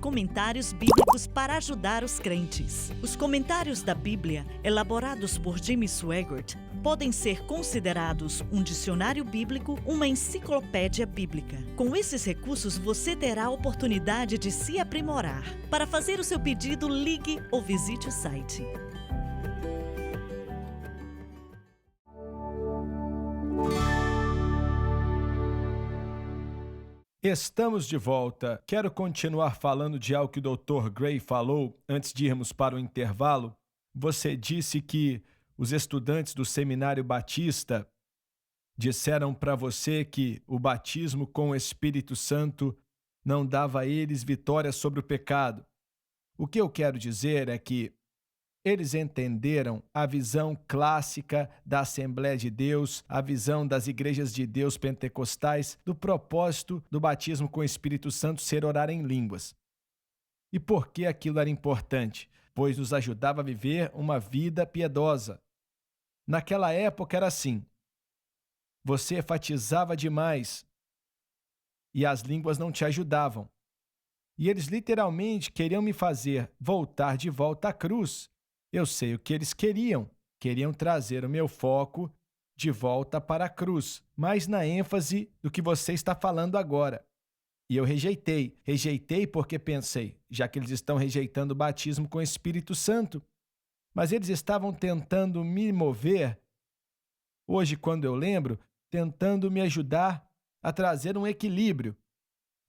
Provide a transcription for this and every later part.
comentários bíblicos para ajudar os crentes. Os comentários da Bíblia, elaborados por Jimmy Swaggart, podem ser considerados um dicionário bíblico, uma enciclopédia bíblica. Com esses recursos, você terá a oportunidade de se aprimorar. Para fazer o seu pedido, ligue ou visite o site. Estamos de volta. Quero continuar falando de algo que o Dr. Gray falou antes de irmos para o intervalo. Você disse que os estudantes do Seminário Batista disseram para você que o batismo com o Espírito Santo não dava a eles vitória sobre o pecado. O que eu quero dizer é que eles entenderam a visão clássica da Assembleia de Deus, a visão das igrejas de Deus pentecostais, do propósito do batismo com o Espírito Santo ser orar em línguas. E por que aquilo era importante? Pois nos ajudava a viver uma vida piedosa. Naquela época era assim: você enfatizava demais e as línguas não te ajudavam. E eles literalmente queriam me fazer voltar de volta à cruz. Eu sei o que eles queriam trazer o meu foco de volta para a cruz, mas na ênfase do que você está falando agora. E eu rejeitei porque pensei, já que eles estão rejeitando o batismo com o Espírito Santo, mas eles estavam tentando me mover, hoje quando eu lembro, tentando me ajudar a trazer um equilíbrio.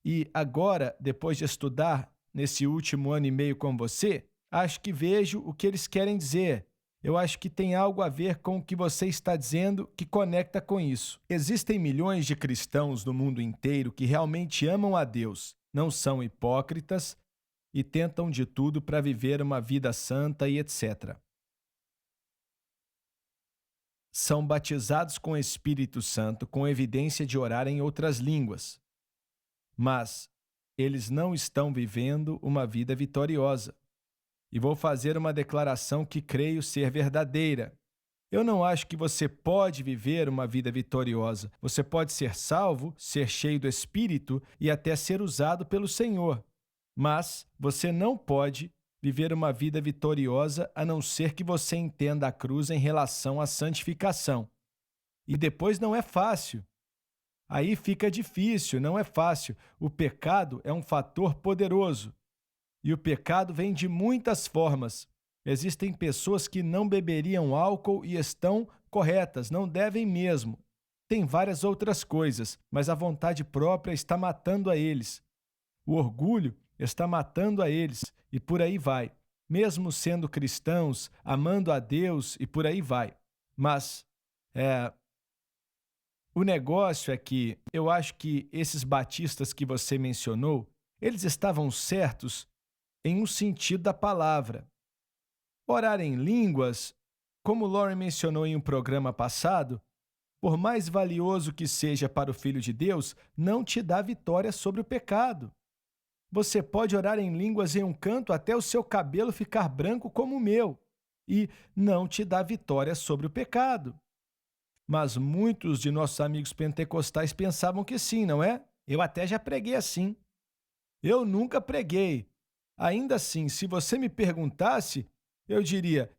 E agora, depois de estudar nesse último ano e meio com você, acho que vejo o que eles querem dizer. Eu acho que tem algo a ver com o que você está dizendo que conecta com isso. Existem milhões de cristãos no mundo inteiro que realmente amam a Deus, não são hipócritas e tentam de tudo para viver uma vida santa e etc. São batizados com o Espírito Santo com evidência de orar em outras línguas. Mas eles não estão vivendo uma vida vitoriosa. E vou fazer uma declaração que creio ser verdadeira. Eu não acho que você pode viver uma vida vitoriosa. Você pode ser salvo, ser cheio do Espírito e até ser usado pelo Senhor. Mas você não pode viver uma vida vitoriosa a não ser que você entenda a cruz em relação à santificação. E depois não é fácil. Aí fica difícil, não é fácil. O pecado é um fator poderoso. E o pecado vem de muitas formas. Existem pessoas que não beberiam álcool e estão corretas, não devem mesmo. Tem várias outras coisas, mas a vontade própria está matando a eles. O orgulho está matando a eles e por aí vai. Mesmo sendo cristãos, amando a Deus e por aí vai. Mas o negócio é que eu acho que esses batistas que você mencionou, eles estavam certos em um sentido da palavra. Orar em línguas, como Lauren mencionou em um programa passado, por mais valioso que seja para o Filho de Deus, não te dá vitória sobre o pecado. Você pode orar em línguas em um canto até o seu cabelo ficar branco como o meu, e não te dá vitória sobre o pecado. Mas muitos de nossos amigos pentecostais pensavam que sim, não é? Eu até já preguei assim. Eu nunca preguei. Ainda assim, se você me perguntasse, eu diria: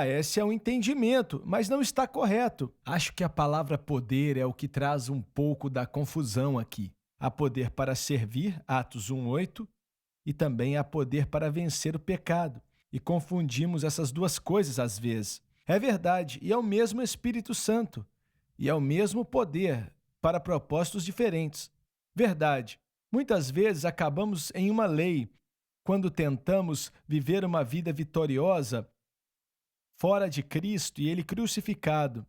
esse é um entendimento, mas não está correto. Acho que a palavra poder é o que traz um pouco da confusão aqui. Há poder para servir, Atos 1:8, e também há poder para vencer o pecado. E confundimos essas duas coisas às vezes. É verdade, e é o mesmo Espírito Santo. E é o mesmo poder, para propósitos diferentes. Verdade. Muitas vezes acabamos em uma lei, quando tentamos viver uma vida vitoriosa fora de Cristo e Ele crucificado.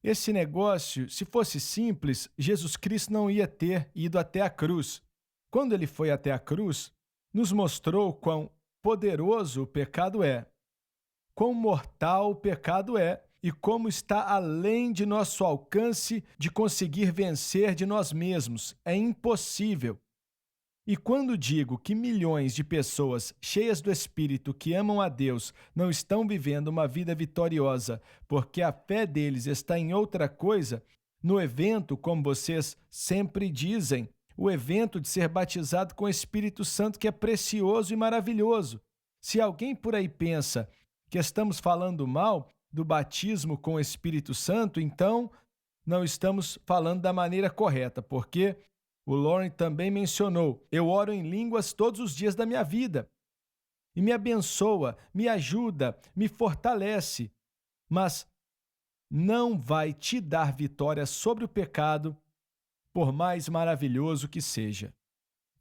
Esse negócio, se fosse simples, Jesus Cristo não ia ter ido até a cruz. Quando Ele foi até a cruz, nos mostrou quão poderoso o pecado é, quão mortal o pecado é e como está além de nosso alcance de conseguir vencer de nós mesmos. É impossível. E quando digo que milhões de pessoas cheias do Espírito que amam a Deus não estão vivendo uma vida vitoriosa porque a fé deles está em outra coisa, no evento, como vocês sempre dizem, o evento de ser batizado com o Espírito Santo, que é precioso e maravilhoso. Se alguém por aí pensa que estamos falando mal do batismo com o Espírito Santo, então não estamos falando da maneira correta, porque o Lauren também mencionou: eu oro em línguas todos os dias da minha vida e me abençoa, me ajuda, me fortalece, mas não vai te dar vitória sobre o pecado, por mais maravilhoso que seja.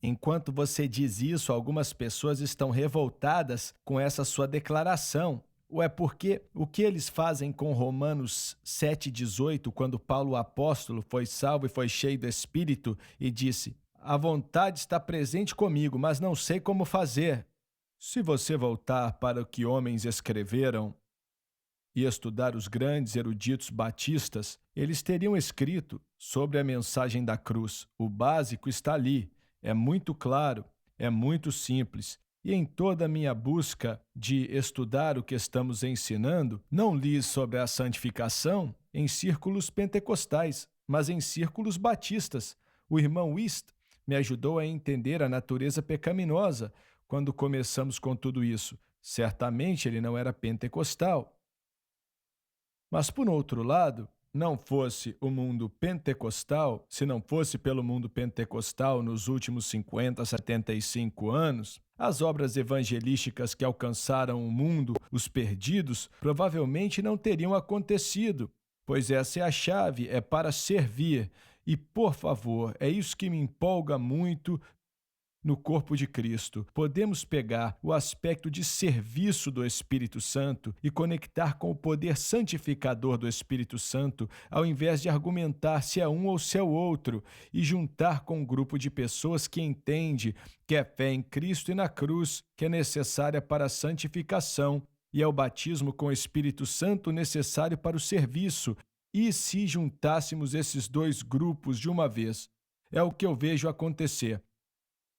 Enquanto você diz isso, algumas pessoas estão revoltadas com essa sua declaração. Ou é porque o que eles fazem com Romanos 7,18, quando Paulo o apóstolo foi salvo e foi cheio do Espírito e disse: a vontade está presente comigo, mas não sei como fazer. Se você voltar para o que homens escreveram e estudar os grandes eruditos batistas, eles teriam escrito sobre a mensagem da cruz. O básico está ali, é muito claro, é muito simples. E em toda a minha busca de estudar o que estamos ensinando, não li sobre a santificação em círculos pentecostais, mas em círculos batistas. O irmão Wist me ajudou a entender a natureza pecaminosa quando começamos com tudo isso. Certamente ele não era pentecostal. Mas, por outro lado, não fosse o mundo pentecostal, se não fosse pelo mundo pentecostal nos últimos 50, 75 anos, as obras evangelísticas que alcançaram o mundo, os perdidos, provavelmente não teriam acontecido, pois essa é a chave, é para servir. E, por favor, é isso que me empolga muito no corpo de Cristo. Podemos pegar o aspecto de serviço do Espírito Santo e conectar com o poder santificador do Espírito Santo, ao invés de argumentar se é um ou se é o outro, e juntar com um grupo de pessoas que entende que é fé em Cristo e na cruz que é necessária para a santificação, e é o batismo com o Espírito Santo necessário para o serviço. E se juntássemos esses dois grupos de uma vez? É o que eu vejo acontecer.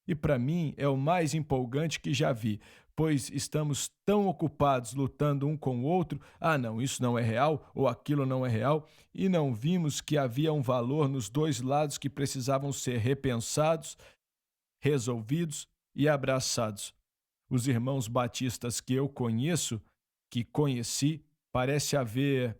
E para mim é o mais empolgante que já vi, pois estamos tão ocupados lutando um com o outro, não, isso não é real, ou aquilo não é real, e não vimos que havia um valor nos dois lados que precisavam ser repensados, resolvidos e abraçados. Os irmãos batistas que eu conheço, que conheci, parece haver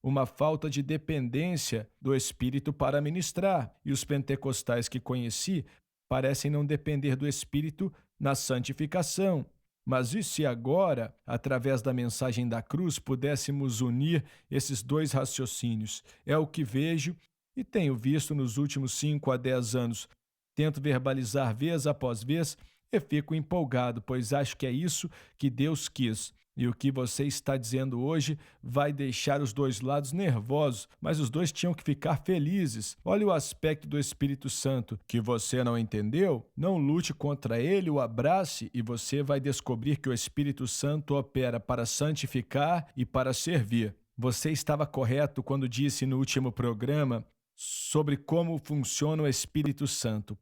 uma falta de dependência do Espírito para ministrar, e os pentecostais que conheci parecem não depender do Espírito na santificação. Mas e se agora, através da mensagem da cruz, pudéssemos unir esses dois raciocínios? É o que vejo e tenho visto nos últimos 5 a 10 anos. Tento verbalizar vez após vez e fico empolgado, pois acho que é isso que Deus quis. E o que você está dizendo hoje vai deixar os dois lados nervosos, mas os dois tinham que ficar felizes. Olha o aspecto do Espírito Santo que você não entendeu. Não lute contra ele, o abrace e você vai descobrir que o Espírito Santo opera para santificar e para servir. Você estava correto quando disse no último programa sobre como funciona o Espírito Santo,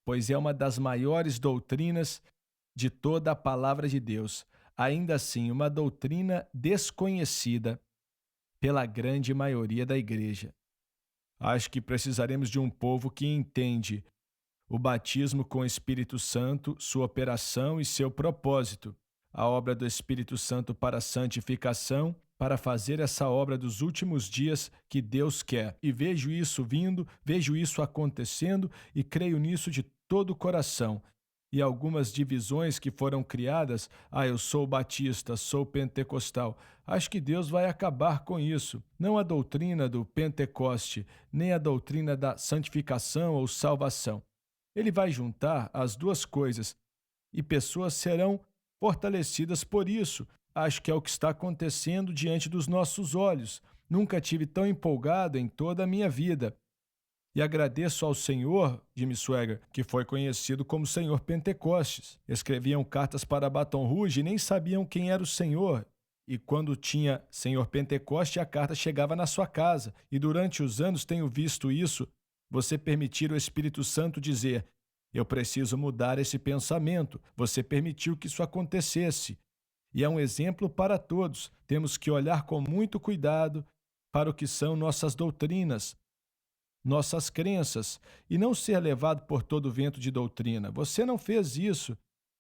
pois é uma das maiores doutrinas de toda a palavra de Deus. Ainda assim, uma doutrina desconhecida pela grande maioria da igreja. Acho que precisaremos de um povo que entende o batismo com o Espírito Santo, sua operação e seu propósito, a obra do Espírito Santo para a santificação, para fazer essa obra dos últimos dias que Deus quer. E vejo isso vindo, vejo isso acontecendo e creio nisso de todo o coração. E algumas divisões que foram criadas, eu sou batista, sou pentecostal. Acho que Deus vai acabar com isso. Não a doutrina do Pentecoste, nem a doutrina da santificação ou salvação. Ele vai juntar as duas coisas e pessoas serão fortalecidas por isso. Acho que é o que está acontecendo diante dos nossos olhos. Nunca tive tão empolgado em toda a minha vida. E agradeço ao Senhor, Jimmy Swaggart, que foi conhecido como Senhor Pentecostes. Escreviam cartas para Baton Rouge e nem sabiam quem era o Senhor. E quando tinha Senhor Pentecoste, a carta chegava na sua casa. E durante os anos tenho visto isso, você permitir o Espírito Santo dizer: eu preciso mudar esse pensamento. Você permitiu que isso acontecesse. E é um exemplo para todos. Temos que olhar com muito cuidado para o que são nossas doutrinas. nossas crenças e não ser levado por todo vento de doutrina. Você não fez isso,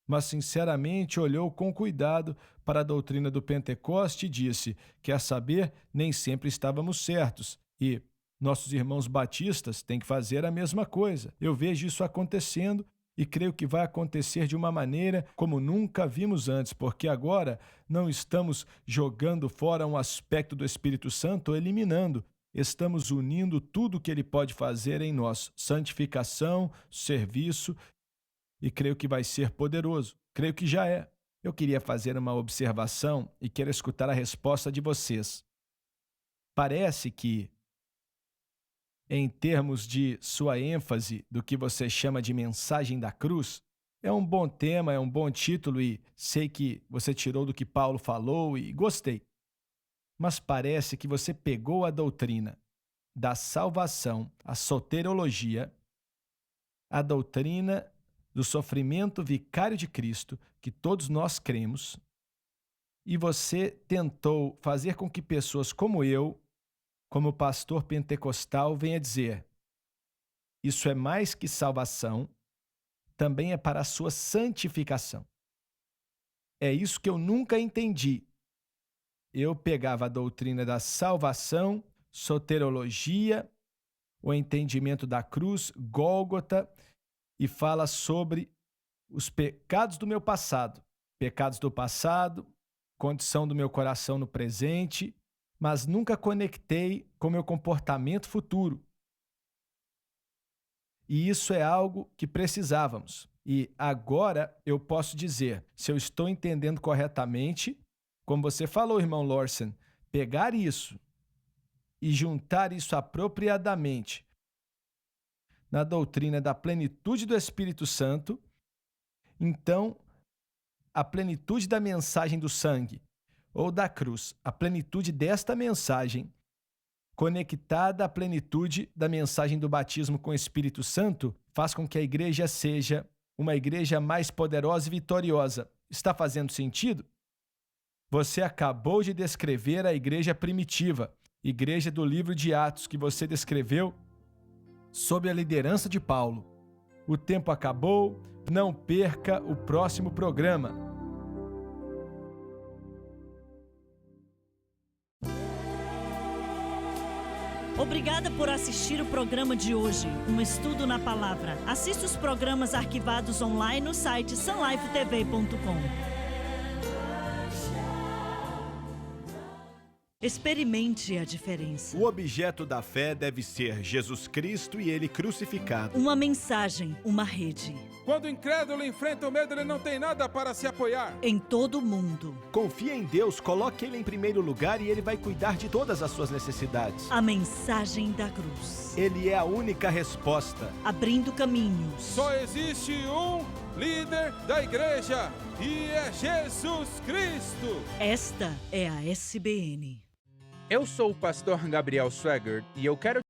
mas sinceramente olhou com cuidado para a doutrina do Pentecoste e disse: quer saber, nem sempre estávamos certos. E nossos irmãos batistas têm que fazer a mesma coisa. Eu vejo isso acontecendo e creio que vai acontecer de uma maneira como nunca vimos antes, porque agora não estamos jogando fora um aspecto do Espírito Santo ou eliminando. Estamos unindo tudo o que ele pode fazer em nós: santificação, serviço, e creio que vai ser poderoso. Creio que já é. Eu queria fazer uma observação e quero escutar a resposta de vocês. Parece que, em termos de sua ênfase do que você chama de mensagem da cruz, é um bom tema, é um bom título e sei que você tirou do que Paulo falou e gostei. Mas parece que você pegou a doutrina da salvação, a soteriologia, a doutrina do sofrimento vicário de Cristo, que todos nós cremos, e você tentou fazer com que pessoas como eu, como pastor pentecostal, venha dizer: isso é mais que salvação, também é para a sua santificação. É isso que eu nunca entendi. Eu pegava a doutrina da salvação, soteriologia, o entendimento da cruz, Gólgota, e fala sobre os pecados do meu passado. Pecados do passado, condição do meu coração no presente, mas nunca conectei com meu comportamento futuro. E isso é algo que precisávamos. E agora eu posso dizer, se eu estou entendendo corretamente, como você falou, irmão Lorsen, pegar isso e juntar isso apropriadamente na doutrina da plenitude do Espírito Santo, então a plenitude da mensagem do sangue ou da cruz, a plenitude desta mensagem, conectada à plenitude da mensagem do batismo com o Espírito Santo, faz com que a igreja seja uma igreja mais poderosa e vitoriosa. Está fazendo sentido? Você acabou de descrever a igreja primitiva, igreja do livro de Atos, que você descreveu sob a liderança de Paulo. O tempo acabou, não perca o próximo programa. Obrigada por assistir o programa de hoje, um estudo na palavra. Assista os programas arquivados online no site sunlifetv.com. Experimente a diferença. O objeto da fé deve ser Jesus Cristo e Ele crucificado. Uma mensagem, uma rede. Quando o incrédulo enfrenta o medo, ele não tem nada para se apoiar. Em todo o mundo. Confie em Deus, coloque Ele em primeiro lugar e Ele vai cuidar de todas as suas necessidades. A mensagem da cruz. Ele é a única resposta. Abrindo caminhos. Só existe um líder da igreja e é Jesus Cristo. Esta é a SBN. Eu sou o pastor Gabriel Swagert e eu quero